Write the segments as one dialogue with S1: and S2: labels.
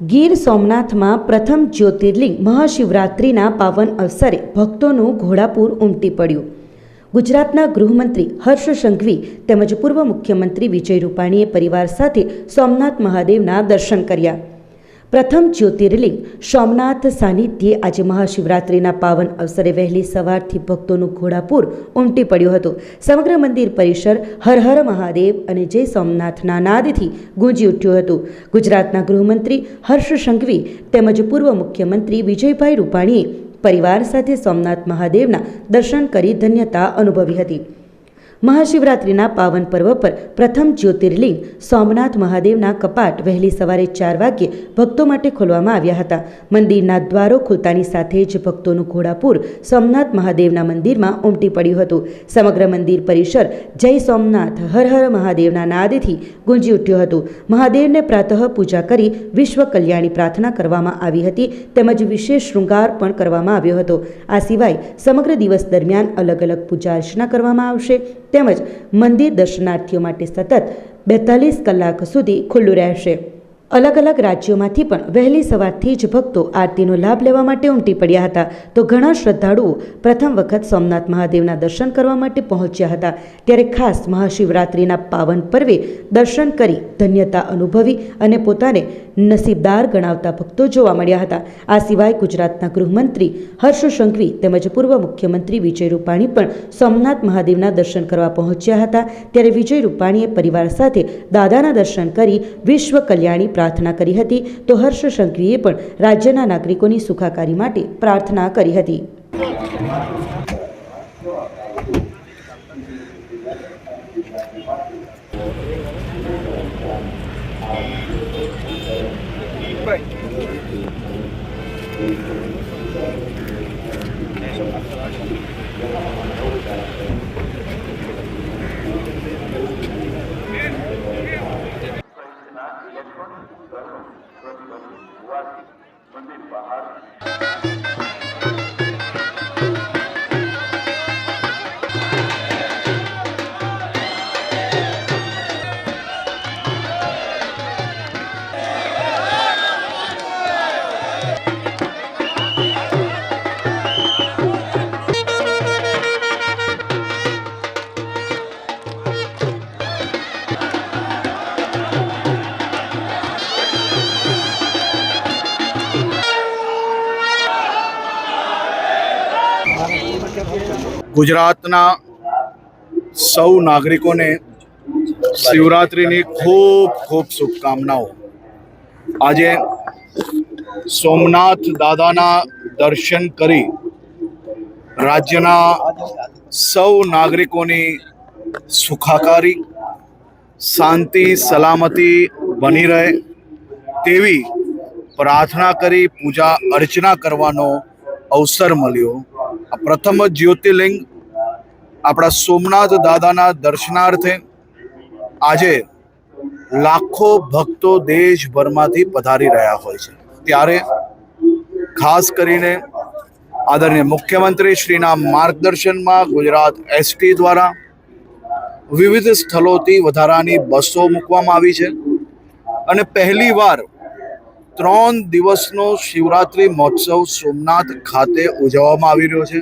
S1: ગીર સોમનાથમાં પ્રથમ જ્યોતિર્લિંગ મહાશિવરાત્રિના પાવન અવસરે ભક્તોનું ઘોડાપૂર ઉમટી પડ્યું. ગુજરાતના ગૃહમંત્રી હર્ષ સંઘવી તેમજ પૂર્વ મુખ્યમંત્રી વિજય રૂપાણીએ પરિવાર સાથે સોમનાથ મહાદેવના દર્શન કર્યા. પ્રથમ જ્યોતિર્લિંગ સોમનાથ સાનિધ્યે આજે મહાશિવરાત્રિના પાવન અવસરે વહેલી સવારથી ભક્તોનું ઘોડાપૂર ઉમટી પડ્યું હતું. સમગ્ર મંદિર પરિસર હર હર મહાદેવ અને જય સોમનાથના નાદથી ગુંજી ઉઠ્યું હતું. ગુજરાતના ગૃહમંત્રી હર્ષ સંઘવી તેમજ પૂર્વ મુખ્યમંત્રી વિજયભાઈ રૂપાણીએ પરિવાર સાથે સોમનાથ મહાદેવના દર્શન કરી ધન્યતા અનુભવી હતી. મહાશિવરાત્રિના પાવન પર્વ પર પ્રથમ જ્યોતિર્લિંગ સોમનાથ મહાદેવના કપાટ વહેલી સવારે 4 વાગ્યે ભક્તો માટે ખોલવામાં આવ્યા હતા. મંદિરના દ્વારો ખુલતાની સાથે જ ભક્તોનું ઘોડાપૂર સોમનાથ મહાદેવના મંદિરમાં ઉમટી પડ્યું હતું. સમગ્ર મંદિર પરિસર જય સોમનાથ હર હર મહાદેવના નાદથી ગુંજી ઉઠ્યું હતું. મહાદેવને પ્રાતઃ પૂજા કરી વિશ્વ કલ્યાણી પ્રાર્થના કરવામાં આવી હતી તેમજ વિશેષ શૃંગાર પણ કરવામાં આવ્યો હતો. આ સિવાય સમગ્ર દિવસ દરમિયાન અલગ અલગ પૂજા અર્ચના કરવામાં આવશે તેમજ મંદિર દર્શનાર્થીઓ માટે સતત 42 કલાક સુધી ખુલ્લું રહેશે. અલગ અલગ રાજ્યોમાંથી પણ વહેલી સવારથી જ ભક્તો આરતીનો લાભ લેવા માટે ઉમટી પડ્યા હતા. તો ઘણા શ્રદ્ધાળુઓ પ્રથમ વખત સોમનાથ મહાદેવના દર્શન કરવા માટે પહોંચ્યા હતા. ત્યારે ખાસ મહાશિવરાત્રિના પાવન પર્વે દર્શન કરી ધન્યતા અનુભવી અને પોતાને નસીબદાર ગણાવતા ભક્તો જોવા મળ્યા હતા. આ સિવાય ગુજરાતના ગૃહમંત્રી હર્ષ સંઘવી તેમજ પૂર્વ મુખ્યમંત્રી વિજય રૂપાણી પણ સોમનાથ મહાદેવના દર્શન કરવા પહોંચ્યા હતા. ત્યારે વિજય રૂપાણીએ પરિવાર સાથે દાદાના દર્શન કરી વિશ્વ કલ્યાણી પ્રાર્થના કરી હતી. તો હર્ષ સંઘવીએ પણ રાજ્યના નાગરિકોની સુખાકારી માટે પ્રાર્થના કરી હતી.
S2: ગુજરાતના સૌ નાગરિકોને શિવરાત્રિની ખૂબ ખૂબ શુભકામનાઓ. આજે સોમનાથ દાદાના દર્શન કરી રાજ્યના સૌ નાગરિકોની સુખાકારી શાંતિ સલામતી બની રહે તેવી પ્રાર્થના કરી પૂજા અર્ચના કરવાનો અવસર મળ્યો. આ પ્રથમ જ્યોતિર્લિંગ આપણા સોમનાથ દાદાના દર્શનાર્થે આજે લાખો ભક્તો દેશભરમાંથી પધારી રહ્યા હોય છે. ત્યારે ખાસ કરીને આદરણીય મુખ્યમંત્રી શ્રીના માર્ગદર્શનમાં ગુજરાત એસટી દ્વારા વિવિધ સ્થળોથી વધારાની બસો મૂકવામાં આવી છે અને પહેલીવાર 3 દિવસનો શિવરાત્રિ મહોત્સવ સોમનાથ ખાતે ઉજવવામાં આવી રહ્યો છે.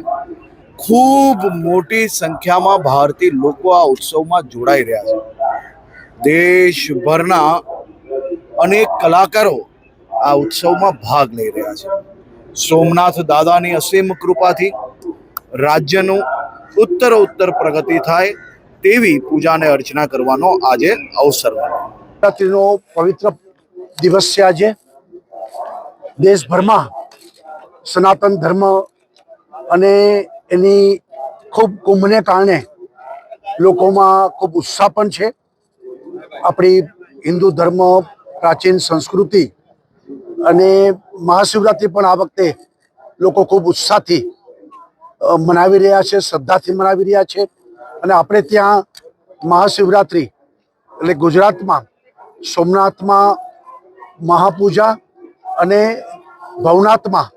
S2: ખૂબ મોટી સંખ્યામાં ભારતીય લોકો આ ઉત્સવમાં જોડાઈ રહ્યા છે. દેશભરના અનેક કલાકારો આ ઉત્સવમાં ભાગ લઈ રહ્યા છે. સોમનાથ દાદાની અસીમ કૃપાથી રાજ્યનું ઉત્તરોત્તર પ્રગતિ થાય તેવી પૂજા અને અર્ચના કરવાનો આજે અવસર મળ્યો.
S3: શિવરાત્રિનો પવિત્ર દિવસ છે. આજે દેશભરમાં સનાતન ધર્મ અને એની ખૂબ કુંભને કારણે લોકોમાં ખૂબ ઉત્સાહ પણ છે. આપણી હિન્દુ ધર્મ પ્રાચીન સંસ્કૃતિ અને મહાશિવરાત્રિ પણ આ વખતે લોકો ખૂબ ઉત્સાહથી મનાવી રહ્યા છે, શ્રદ્ધાથી મનાવી રહ્યા છે. અને આપણે ત્યાં મહાશિવરાત્રિ એટલે ગુજરાતમાં સોમનાથમાં મહાપૂજા અને ભવનાથમાં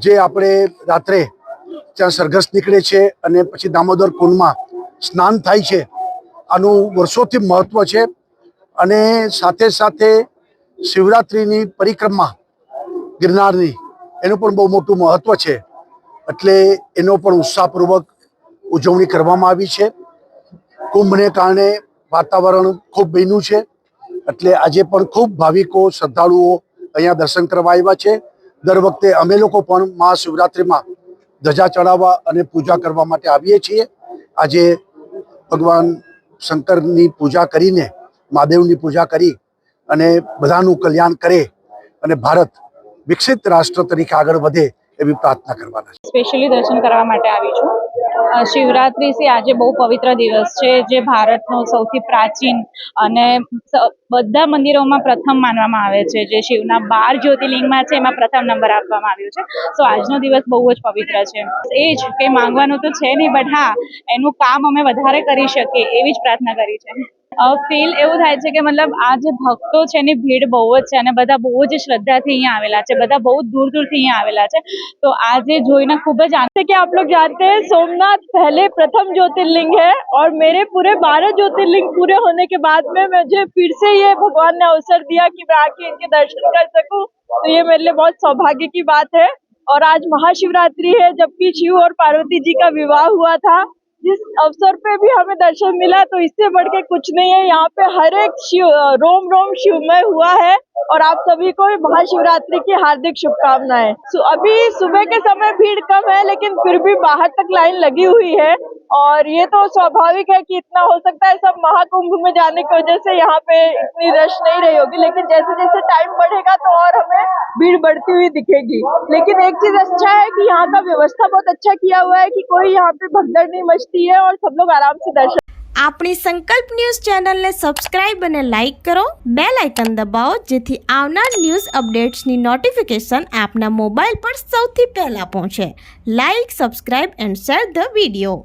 S3: જે આપણે રાત્રે ત્યાં સરઘસ નીકળે છે અને પછી દામોદર કુંડમાં સ્નાન થાય છે. આનું વર્ષોથી મહત્વ છે અને સાથે સાથે શિવરાત્રિની પરિક્રમા ગિરનારની એનું પણ બહુ મોટું મહત્ત્વ છે, એટલે એનો પણ ઉત્સાહપૂર્વક ઉજવણી કરવામાં આવી છે. કુંભને કારણે વાતાવરણ ખૂબ બન્યું છે, એટલે આજે પણ ખૂબ ભાવિકો શ્રદ્ધાળુઓ અહીંયા દર્શન કરવા આવ્યા છે. દર વખતે અમે લોકો પણ મહાશિવરાત્રિમાં ધજા ચડાવવા અને પૂજા કરવા માટે આવીએ છીએ. આજે ભગવાન શંકરની પૂજા કરીને, મહાદેવની પૂજા કરી અને બધાનું કલ્યાણ કરે અને ભારત વિકસિત રાષ્ટ્ર તરીકે આગળ વધે એવી પ્રાર્થના કરવાના છે.
S4: સ્પેશિયલી દર્શન કરવા માટે આવી છું. શિવરાત્રી છે આજે બહુ પવિત્ર દિવસ છે, જે ભારતનો સૌથી પ્રાચીન અને બધા મંદિરોમાં પ્રથમ માનવામાં આવે છે. જે શિવના 12 જ્યોતિર્લિંગમાં છે એમાં પ્રથમ નંબર આપવામાં આવ્યો છે. સો આજનો દિવસ બહુ જ પવિત્ર છે. એ જ કંઈ માંગવાનું તો છે નહીં, બટ હા એનું કામ અમે વધારે કરી શકીએ એવી જ પ્રાર્થના કરી છે. ફીલ એવું થાય છે કે મતલબ આ જે ભક્તો છે એની ભીડ બહુ જ છે અને બધા બહુ જ શ્રદ્ધાથી અહીંયા આવેલા છે, બધા બહુ दूर दूरથી અહીંયા आवेला છે. तो आज જોઈને ખૂબ જ आनंद कि आप लोग जानते हैं सोमनाथ पहले प्रथम ज्योतिर्लिंग है और मेरे पूरे 12 ज्योतिर्लिंग पूरे होने के बाद में मुझे फिर से ये भगवान ने अवसर दिया कि मैं आके इनके दर्शन कर सकूं, तो ये मेरे लिए बहुत सौभाग्य की बात है. और आज महाशिवरात्रि है, जबकि शिव और पार्वती जी का विवाह हुआ था. जिस अवसर पे भी हमें दर्शन मिला तो इससे बढ़ के कुछ नहीं है. यहाँ पे हर एक शिव रोम रोम शिवमय हुआ है और आप सभी को महाशिवरात्रि की हार्दिक शुभकामनाएं. अभी सुबह के समय भीड़ कम है, लेकिन फिर भी बाहर तक लाइन लगी हुई है और ये तो स्वाभाविक है कि इतना हो सकता है सब महाकुंभ में जाने की वजह से यहाँ पे इतनी रश नहीं रही होगी, लेकिन जैसे जैसे टाइम बढ़ेगा तो और हमें भीड़ बढ़ती हुई दिखेगी. लेकिन एक चीज अच्छा है कि यहाँ का व्यवस्था बहुत अच्छा किया हुआ है कि कोई यहाँ पे भगदड़ नहीं मचती है और सब लोग आराम से दर्शन.
S5: આપણી સંકલ્પ ન્યૂઝ ચેનલને સબસ્ક્રાઇબ અને લાઇક કરો, બેલ આઇકન દબાવો, જેથી આવનાર ન્યૂઝ અપડેટ્સની નોટિફિકેશન આપના મોબાઈલ પર સૌથી પહેલા પહોંચે. Like, subscribe and share the video.